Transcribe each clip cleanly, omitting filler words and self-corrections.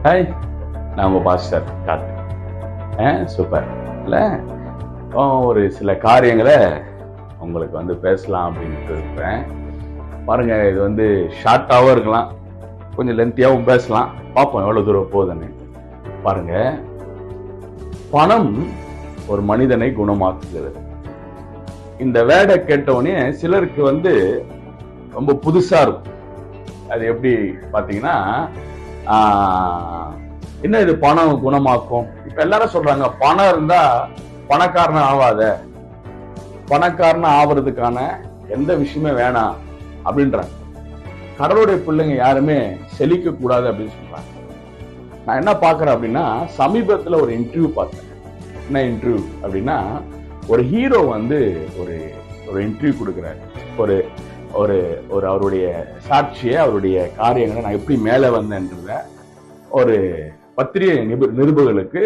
Hi, நான் உங்கள் pastor Karthik. Super இல்லை? ஒரு சில காரியங்களை உங்களுக்கு பேசலாம் அப்படின்ட்டு இருக்கிறேன். பாருங்கள், இது ஷார்ட்டாகவும் இருக்கலாம், கொஞ்சம் லென்த்தியாகவும் பேசலாம். பார்ப்போம் எவ்வளோ தூரம் போகுதுன்னு. பாருங்கள், பணம் ஒரு மனிதனை குணமாக்குகிறது. இந்த வேர்டை கேட்டவுடனே சிலருக்கு ரொம்ப புதுசாக இருக்கும். அது எப்படி பார்த்தீங்கன்னா, என்ன இது பணம் குணமாக்கும்? இப்ப எல்லாரும் சொல்றாங்க, பணம் இருந்தா பணக்காரன் ஆகாத, பணக்காரன் ஆவறதுக்கான எந்த விஷயமே வேணாம் அப்படின்றாங்க. கடவுளுடைய பிள்ளைங்க யாருமே செழிக்க கூடாது அப்படின்னு சொல்றாங்க. நான் என்ன பாக்குறேன் அப்படின்னா, சமீபத்துல ஒரு இன்டர்வியூ பார்த்தேன். என்ன இன்டர்வியூ அப்படின்னா, ஒரு ஹீரோ ஒரு இன்டர்வியூ கொடுக்குறாரு. ஒரு ஒரு ஒரு அவருடைய சாட்சியை, அவருடைய காரியங்களை, நான் எப்படி மேலே வந்தேன்றத ஒரு பத்திரிகை நிருபர்களுக்கு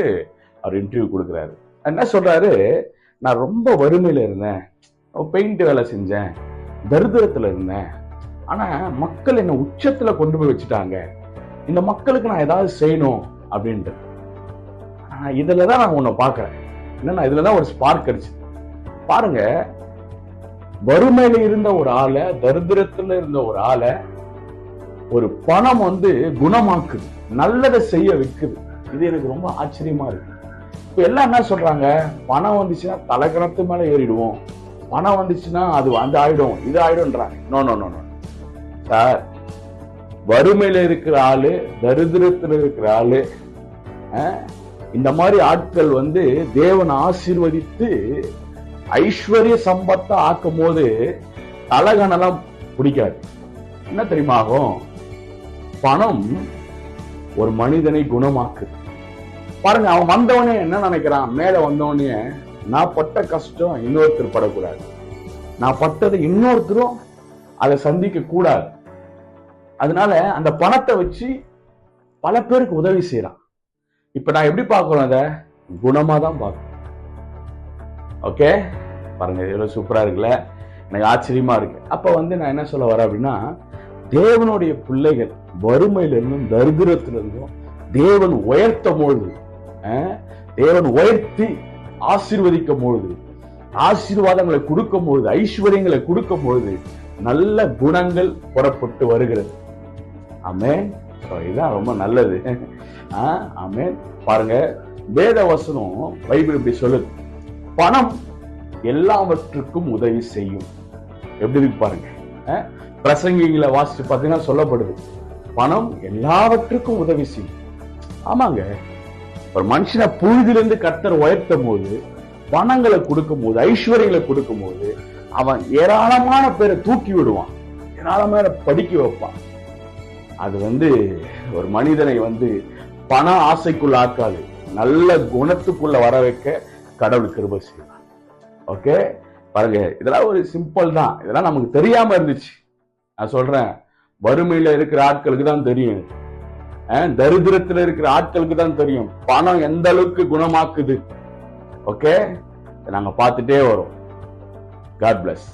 அவர் இன்டர்வியூ கொடுக்குறாரு. என்ன சொல்றாரு, நான் ரொம்ப வறுமையில இருந்தேன், பெயிண்ட் வேலை செஞ்சேன், தரித்திரத்துல இருந்தேன், ஆனா மக்கள் என்ன உச்சத்துல கொண்டு போய் வச்சுட்டாங்க, இந்த மக்களுக்கு நான் ஏதாவது செய்யணும் அப்படின்ட்டு. இதுலதான் நான் உன்னை பாக்குறேன். என்னன்னா, இதுலதான் ஒரு ஸ்பார்க் அடிச்சு பாருங்க. வறுமையில இருந்த ஒரு ஆளை, தரித்திரத்துல இருந்த ஒரு ஆளை ஒரு பணம் குணமாக்குது, நல்லதை செய்ய வைக்குது. இது எனக்கு ரொம்ப ஆச்சரியமா இருக்கு. இப்ப எல்லாம் என்ன சொல்றாங்க, பணம் வந்துச்சுன்னா தலைக்கணத்து மேல ஏறிடுவோம், பணம் வந்துச்சுன்னா அது ஆயிடும், இது ஆயிடும்ன்றாங்க. No no no no sir, வறுமையில இருக்கிற ஆளு, தரித்திரத்துல இருக்கிற ஆளு, இந்த மாதிரி ஆட்கள் தேவன் ஆசீர்வதித்து ஐஸ்வர்ய சம்பத்தை ஆக்கும் போது தலகணெல்லாம் பிடிக்காது. என்ன தெரியுமா ஆகும்? பணம் ஒரு மனிதனை குணமாக்குது. பாருங்க, அவன் வந்தவனே என்ன நினைக்கிறான், மேல வந்தவனே நான் பட்ட கஷ்டம் இன்னொருத்தர் படக்கூடாது, நான் பட்டதை இன்னொருத்தரும் அதை சந்திக்க கூடாது. அதனால அந்த பணத்தை வச்சு பல பேருக்கு உதவி செய்யறான். இப்ப நான் எப்படி பார்க்கிறோம், அதை குணமா தான் பார்க்கிறோம். ஓகே, பாருங்க, எவ்வளவு சூப்பரா இருக்குல்ல? எனக்கு ஆச்சரியமா இருக்கு. அப்ப நான் என்ன சொல்ல வரேன் அப்படின்னா, தேவனுடைய பிள்ளைகள் வறுமையில இருந்தும் தரித்திரத்தில இருந்தும் தேவன் உயர்த்தும் பொழுது, தேவன் உயர்த்தி ஆசீர்வதிக்கும் பொழுது, ஆசீர்வாதங்களை கொடுக்கும் பொழுது, ஐஸ்வர்யங்களை கொடுக்கும் பொழுது நல்ல குணங்கள் புறப்பட்டு வருகிறது. ஆமென். இதுதான் ரொம்ப நல்லது. ஆமென். பாருங்க, வேத வசனம் பைபிள் இப்படி சொல்லுது, பணம் எல்லாவற்றுக்கும் உதவி செய்யும். எப்படி இருக்கு பாருங்க. பிரசங்கிகளை வாசிச்சு பார்த்தீங்கன்னா சொல்லப்படுது, பணம் எல்லாவற்றுக்கும் உதவி செய்யும். ஆமாங்க, ஒரு மனுஷனை புழுதிலிருந்து கர்த்தர் உயர்த்தும் போது, பணங்களை கொடுக்கும் போது, ஐஸ்வர்யங்களை கொடுக்கும் போது, அவன் ஏராளமான பேரை தூக்கி விடுவான், ஏராளமான படிக்க வைப்பான். அது ஒரு மனிதனை பண ஆசைக்குள்ள ஆக்காது, நல்ல குணத்துக்குள்ள வர வைக்க கடவுள் கிருபை செய்வார். ஓகே, பாருங்க, இதெல்லாம் ஒரு சிம்பிள் தான். இதெல்லாம் நமக்கு தெரியாம இருந்துச்சு. நான் சொல்றேன், வறுமையில இருக்கிற ஆட்களுக்கு தான் தெரியும், தரித்திரத்துல இருக்கிற ஆட்களுக்கு தான் தெரியும் பணம் எந்த அளவுக்கு குணமாக்குது. ஓகே, நாங்க பார்த்துட்டே வரோம். God plus.